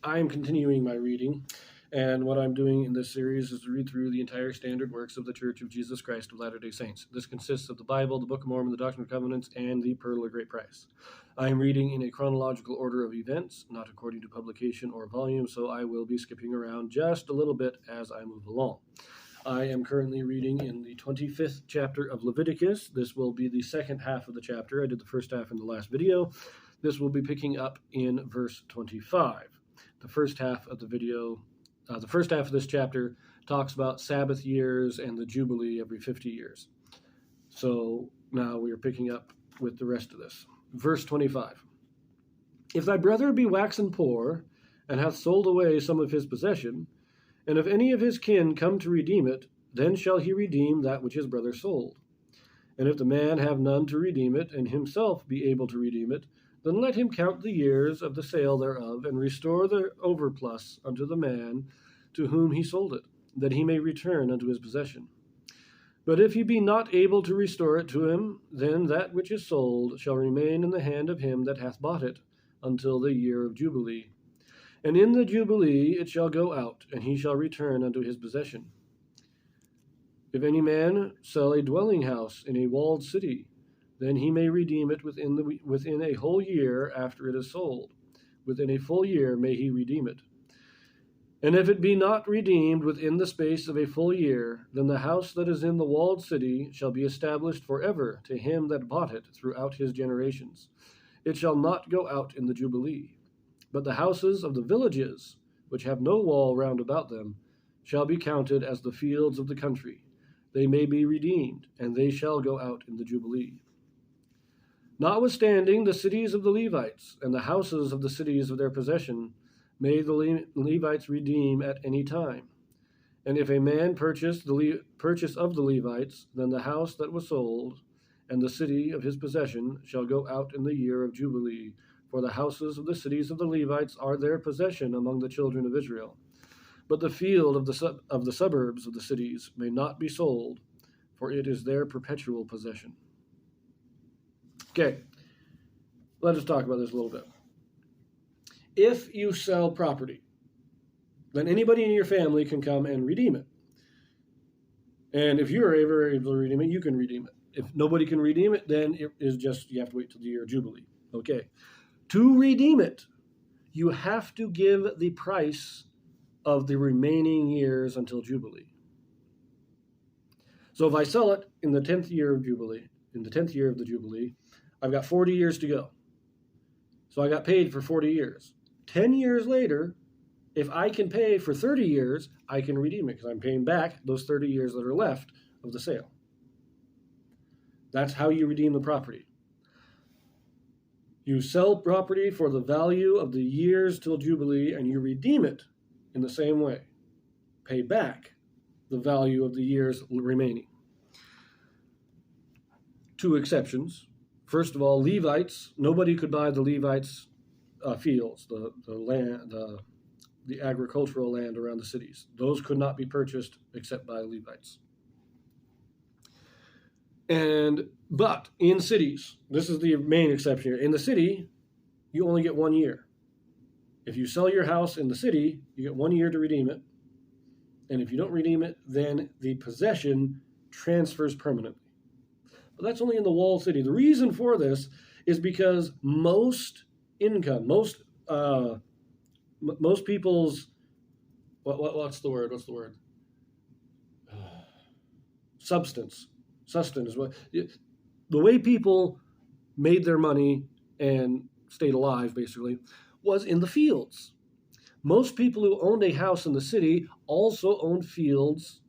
I am continuing my reading, and what I'm doing in this series is to read through the entire standard works of the Church of Jesus Christ of Latter-day Saints. This consists of the Bible, the Book of Mormon, the Doctrine and Covenants, and the Pearl of Great Price. I am reading in a chronological order of events, not according to publication or volume, so I will be skipping around just a little bit as I move along. I am currently reading in the 25th chapter of Leviticus. This will be the second half of the chapter. I did the first half in the last video. This will be picking up in verse 25. The first half of this chapter talks about Sabbath years and the Jubilee every 50 years. So now we are picking up with the rest of this. Verse 25. If thy brother be waxen poor, and hath sold away some of his possession, and if any of his kin come to redeem it, then shall he redeem that which his brother sold. And if the man have none to redeem it, and himself be able to redeem it, then let him count the years of the sale thereof, and restore the overplus unto the man to whom he sold it, that he may return unto his possession. But if he be not able to restore it to him, then that which is sold shall remain in the hand of him that hath bought it, until the year of Jubilee. And in the Jubilee it shall go out, and he shall return unto his possession. If any man sell a dwelling house in a walled city, then he may redeem it within a whole year after it is sold. Within a full year may he redeem it. And if it be not redeemed within the space of a full year, then the house that is in the walled city shall be established forever to him that bought it throughout his generations. It shall not go out in the Jubilee. But the houses of the villages, which have no wall round about them, shall be counted as the fields of the country. They may be redeemed, and they shall go out in the Jubilee. Notwithstanding the cities of the Levites, and the houses of the cities of their possession, may the Levites redeem at any time. And if a man purchase of the Levites, then the house that was sold, and the city of his possession, shall go out in the year of Jubilee, for the houses of the cities of the Levites are their possession among the children of Israel. But the field of the suburbs of the cities may not be sold, for it is their perpetual possession. Okay, let us talk about this a little bit. If you sell property, then anybody in your family can come and redeem it. And if you are ever able to redeem it, you can redeem it. If nobody can redeem it, then it is just, you have to wait till the year of Jubilee. Okay. To redeem it, you have to give the price of the remaining years until Jubilee. So if I sell it in the 10th year of Jubilee, I've got 40 years to go. So I got paid for 40 years. 10 years later, if I can pay for 30 years, I can redeem it because I'm paying back those 30 years that are left of the sale. That's how you redeem the property. You sell property for the value of the years till Jubilee, and you redeem it in the same way. Pay back the value of the years remaining. Two exceptions. First of all, Levites. Nobody could buy the Levites' fields, the land, the agricultural land around the cities. Those could not be purchased except by Levites. But in cities, this is the main exception here. In the city, you only get 1 year. If you sell your house in the city, you get 1 year to redeem it. And if you don't redeem it, then the possession transfers permanently. But that's only in the walled city. The reason for this is because most income, most people's, what's the word? Sustenance is what the way people made their money and stayed alive basically was in the fields. Most people who owned a house in the city also owned fields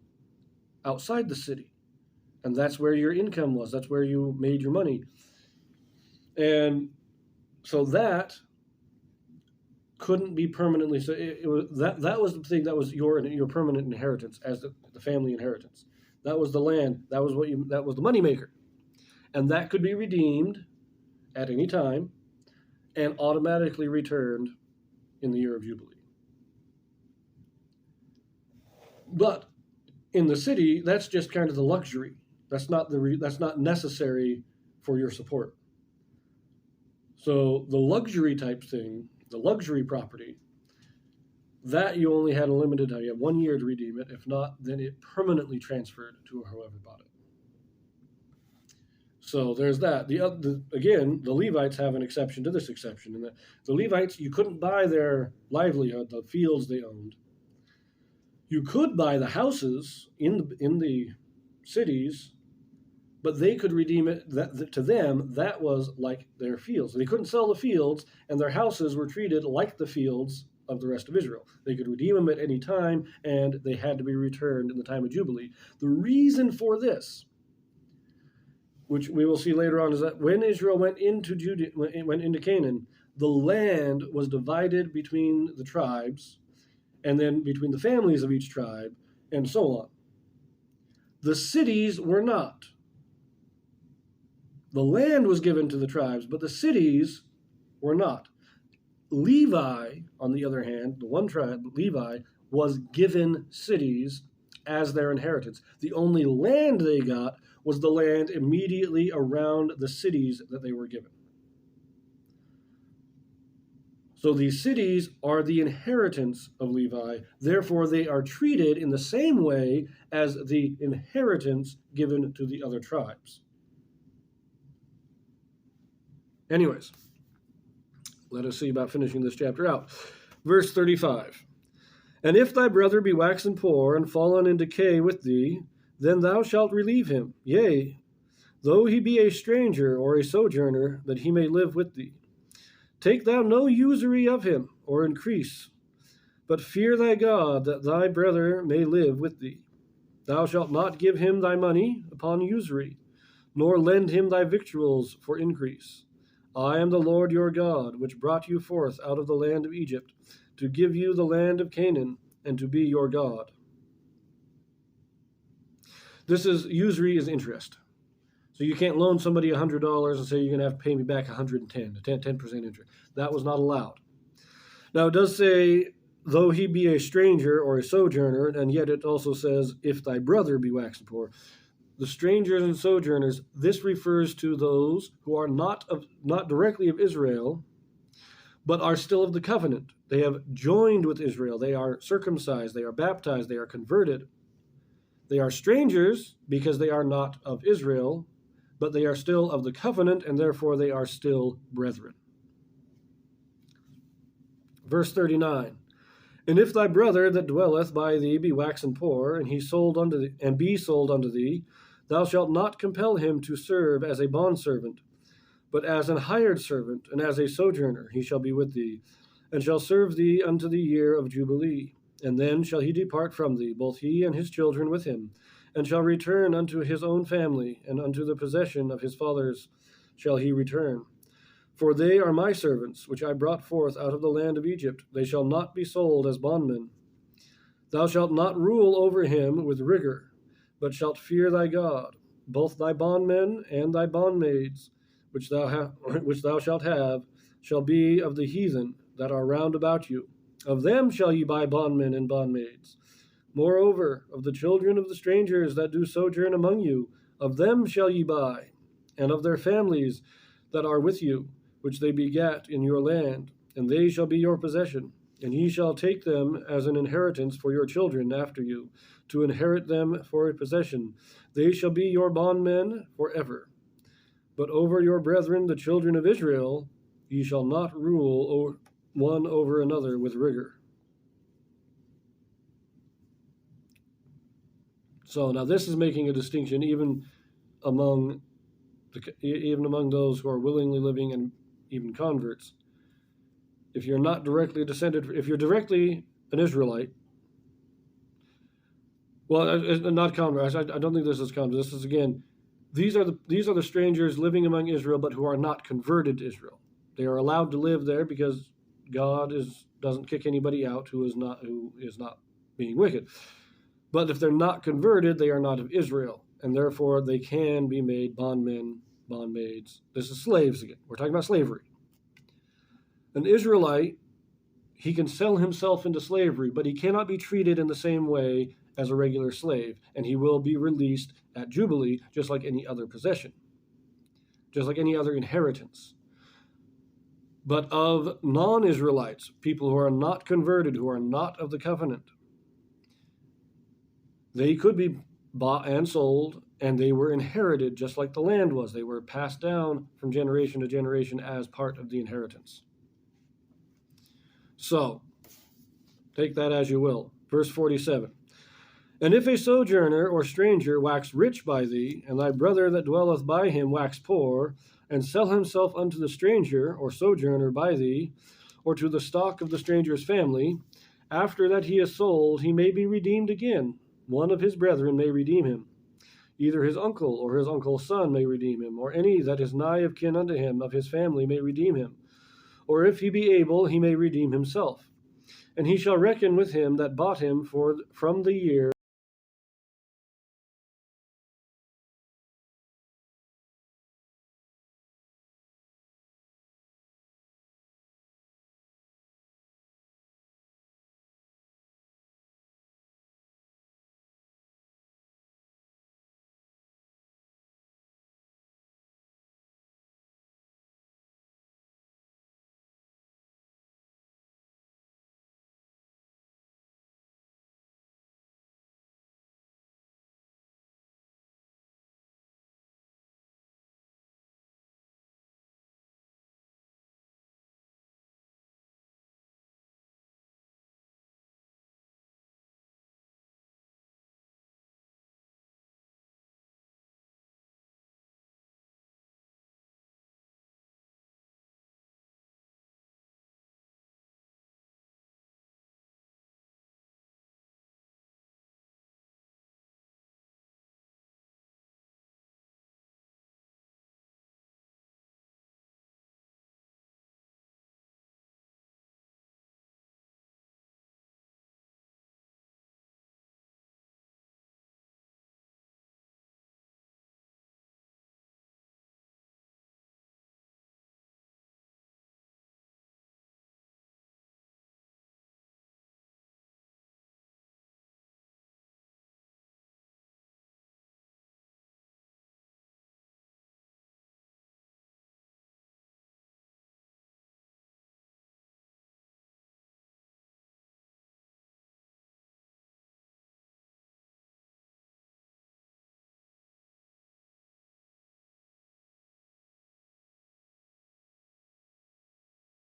outside the city, and that's where your income was. That's where you made your money. And so that couldn't be permanently. So that was the thing that was your permanent inheritance as the family inheritance. That was the land. That was the moneymaker. And that could be redeemed at any time and automatically returned in the year of Jubilee. But in the city, that's just kind of the luxury. That's not necessary for your support. So the luxury type thing, the luxury property, that you only had a limited time. You had 1 year to redeem it. If not, then it permanently transferred to whoever bought it. So there's that. Again, the Levites have an exception to this exception. And the Levites, you couldn't buy their livelihood, the fields they owned. You could buy the houses in the cities, but they could redeem it. To them, that was like their fields. They couldn't sell the fields, and their houses were treated like the fields of the rest of Israel. They could redeem them at any time, and they had to be returned in the time of Jubilee. The reason for this, which we will see later on, is that when Israel went into Canaan, the land was divided between the tribes, and then between the families of each tribe, and so on. The cities were not. The land was given to the tribes, but the cities were not. Levi, on the other hand, the one tribe, Levi, was given cities as their inheritance. The only land they got was the land immediately around the cities that they were given. So these cities are the inheritance of Levi. Therefore, they are treated in the same way as the inheritance given to the other tribes. Anyways, let us see about finishing this chapter out. Verse 35. And if thy brother be waxen poor and fallen in decay with thee, then thou shalt relieve him, yea, though he be a stranger or a sojourner, that he may live with thee. Take thou no usury of him, or increase, but fear thy God, that thy brother may live with thee. Thou shalt not give him thy money upon usury, nor lend him thy victuals for increase. I am the Lord your God, which brought you forth out of the land of Egypt, to give you the land of Canaan, and to be your God. Usury is interest. So you can't loan somebody $100 and say you're going to have to pay me back 110, 10% interest. That was not allowed. Now it does say, though he be a stranger or a sojourner, and yet it also says, if thy brother be waxen poor. The strangers and sojourners, this refers to those who are not directly of Israel, but are still of the covenant. They have joined with Israel. They are circumcised. They are baptized. They are converted. They are strangers because they are not of Israel, but they are still of the covenant, and therefore they are still brethren. Verse 39. And if thy brother that dwelleth by thee be waxen poor, and be sold unto thee, thou shalt not compel him to serve as a bondservant, but as an hired servant, and as a sojourner he shall be with thee, and shall serve thee unto the year of Jubilee. And then shall he depart from thee, both he and his children with him, and shall return unto his own family, and unto the possession of his fathers shall he return. For they are my servants, which I brought forth out of the land of Egypt. They shall not be sold as bondmen. Thou shalt not rule over him with rigor, but shalt fear thy God. Both thy bondmen and thy bondmaids, which thou shalt have, shall be of the heathen that are round about you. Of them shall ye buy bondmen and bondmaids. Moreover, of the children of the strangers that do sojourn among you, of them shall ye buy, and of their families that are with you, which they begat in your land, and they shall be your possession. And ye shall take them as an inheritance for your children after you, to inherit them for a possession. They shall be your bondmen forever. But over your brethren, the children of Israel, ye shall not rule one over another with rigor. So now this is making a distinction even among those who are willingly living and even converts. If you're not directly descended, if you're directly an Israelite, well, not converts. I don't think this is converts. This is again, these are the strangers living among Israel, but who are not converted to Israel. They are allowed to live there because God doesn't kick anybody out who is not being wicked. But if they're not converted, they are not of Israel, and therefore they can be made bondmen, bondmaids. This is slaves again. We're talking about slavery. An Israelite, he can sell himself into slavery, but he cannot be treated in the same way as a regular slave, and he will be released at Jubilee just like any other possession, just like any other inheritance. but of non-Israelites, people who are not converted, who are not of the covenant. They could be bought and sold, and they were inherited just like the land was. They were passed down from generation to generation as part of the inheritance. So, take that as you will. Verse 47. And if a sojourner or stranger wax rich by thee, and thy brother that dwelleth by him wax poor, and sell himself unto the stranger or sojourner by thee, or to the stock of the stranger's family, after that he is sold, he may be redeemed again. One of his brethren may redeem him. Either his uncle or his uncle's son may redeem him, or any that is nigh of kin unto him of his family may redeem him. Or if he be able, he may redeem himself. And he shall reckon with him that bought him from the year